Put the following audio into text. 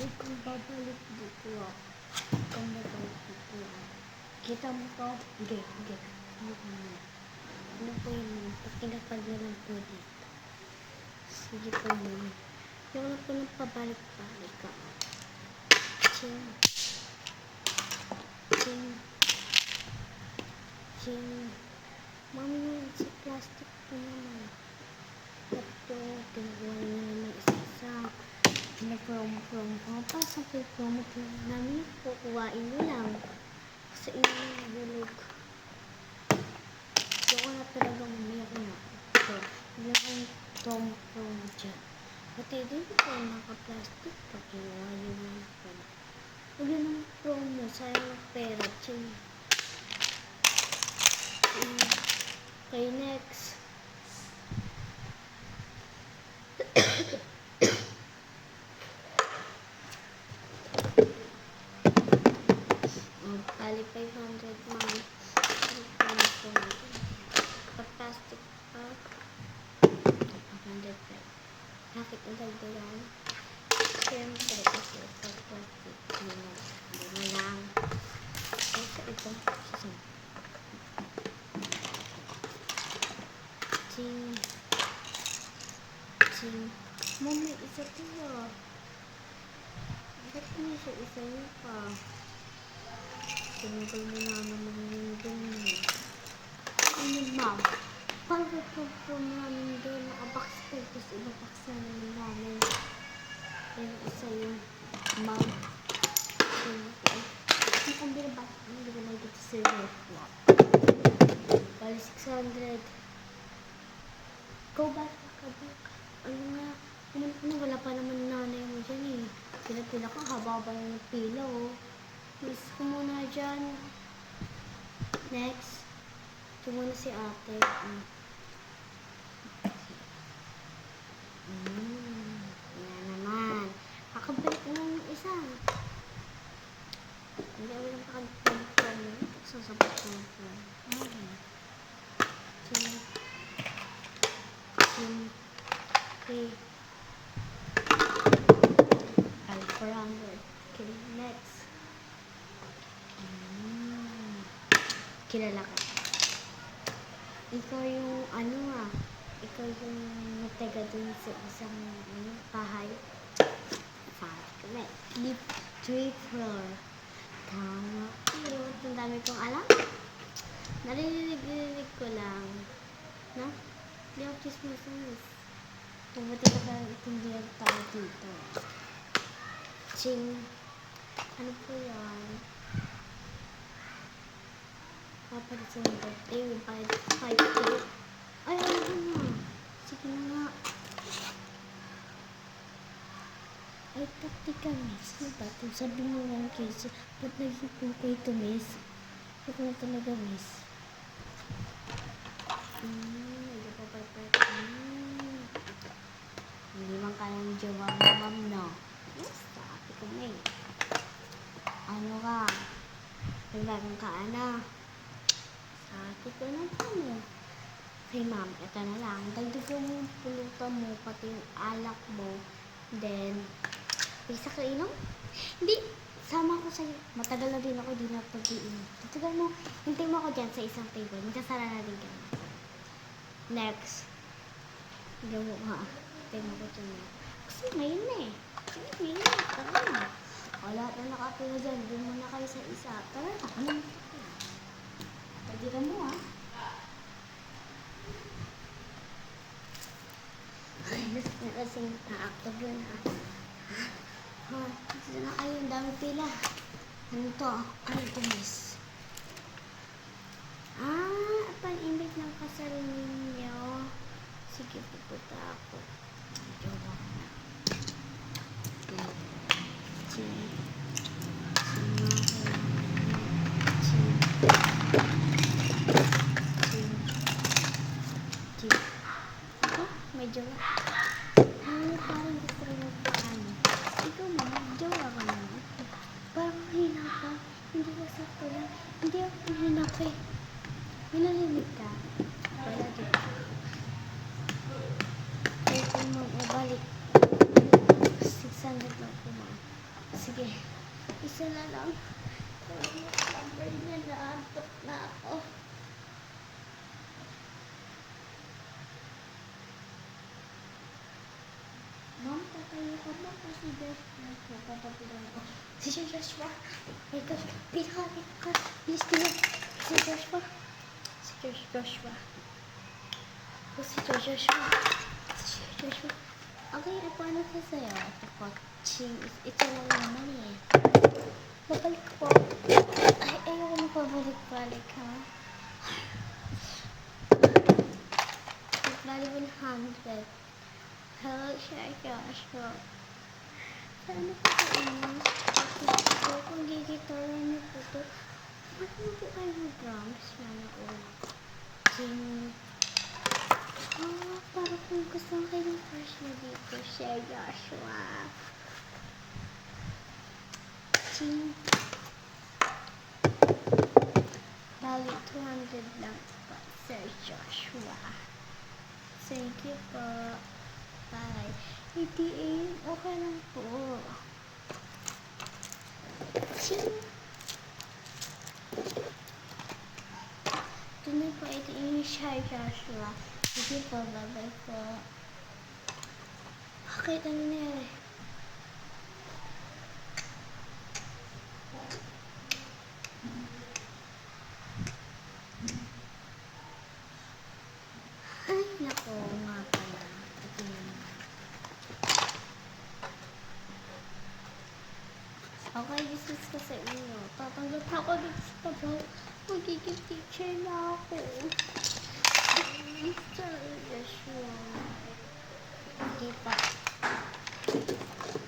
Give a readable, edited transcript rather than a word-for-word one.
Kung babalik dito ako. Kung babalik dito ako. Kita mo to? Hindi. Ano po yun? Pag pinapagalan po dito. Sige po muna. Yung na po nang pabalik-balik ako. Ching. Mami yun si plastic po naman. Ito, tinagawa niya naman isa-isa. Pinapromo ko. Pasang pinapromo ko namin. Kukuhain mo lang. Sa inyong bulog. Yung na talaga umiyak na. So, yung promo dyan. Pati din po naka-plastic. Pakinuha yun lang po. Huwag yun ang promo. Sayang ang pera. Ching. Okay, next. Bali 500 man. Pag-plastic pa. 500 pa. Bakit ang dagdagan? Siyempre, kasi pag-plastic. Hindi mo lang. Ay, sa ito. Saan? Ching. May isa to ah. Ba't may isa yun pa? Tinagol mo na naman yung ganyan. Ano ma'am? Parang po namin doon nakabox ko. Tapos ibabaksan namin. Pero isa yung ma'am. Hindi kong binabak. Hindi ko na dito sa silver. Bali 600. Go back. Ano nga? Wala pa naman nanay mo dyan eh. Pila ka, haba ba yung pila oh. Miss ko muna dyan. Next. Ito muna si ate. Yan naman. Kakabalik na yung isa. Hindi ako lang kakabalik na. Sasabot ko na po. Okay. Okay, next. Kilala ka. Ikaw yung ikaw yung nataga dun sa isang bahay. Deep 3 floor. Tama. Pero ang dami kong alam. Narinig ko lang. No? Hindi ako chismis. Pumunti ka ba itindihan tayo dito? Ching. Ano po yan? Papalit sa mga birthday. 5 ay, ano na? Sige na nga. Ay, taktika, miss. Ano ba? Kung sabi mo lang case, ba't naging ko ito, miss? Ito na talaga, miss. Hindi pa perfect. Hindi man kayang jowa mo, ma'am, no? Yes, sabi ko, may. Ano ka? Naglagang ka, ana? Sabi ko na po, no? Okay, ma'am, ito na lang. Dagdagan mo yung pulutan mo, pati yung alak mo. Then, isa ka inom? Hindi, sama ko sa'yo. Matagal na din ako din na pag-iinom. Tatagal mo, hintay mo ako dyan sa isang table. Magkasara na din kami. Next. Hindi mo ha. Hintay mo ko dyan. Kasi ngayon na eh. Ngayon na. Tara na. O, lahat na nakapila dyan. Doon muna kayo sa isa. Tara na. Ano mo? Tagilan mo ha. Ay, nasing na-active yun ha. Dito na kayo, ang dami pila. Ano to? Ano ito, miss? Pan-invite ng kasal ninyo. Sige, pupunta ako. Jowa na. Ito, may jowa. Parang gusto rin yung paano. Ikaw naman, jowa ka naman. Parang hina ka. Hindi ko sakto lang. Hindi ako hina ka eh. Minalinig ka. Wala dito. Kaya kung mag-balik, 600 lang po, ma'am. Sige. Isa na lang. Number na naantok na ako. Ma'am, tatayo ka ba? Kasi Joshua, papatulan ako. Si Joshua, my gosh, pinakakit ka. Bilis ka na. Si Joshua. Si Joshua. Si Joshua. Si Joshua. Okay, paano ka sa'yo? Ito po. Ito lang naman eh. Babalik po. Ay, ayoko na pabalik-balik ha. Bali 100. Hello, Joshua. Saan po kayo? Ito, kung gigitara niyo po ito. Ba't mo po kayo ng drums? Sana all. Para kung gusto kayo ng crush na dito, Sir Joshua. Bali 200 lang po, Sir Joshua. Thank you po. Bye. Hindi okay lang po. Ito na po, ito yung Sir Joshua. Sige po, bye-bye po. Bakit ano nangyari? Ay, nako nga pala. Ito naman. Okay, this is ko sa inyo. Tatanggap na ako dito sa tabaw. Magiging teacher na ako. Sir Joshua. Hindi pa.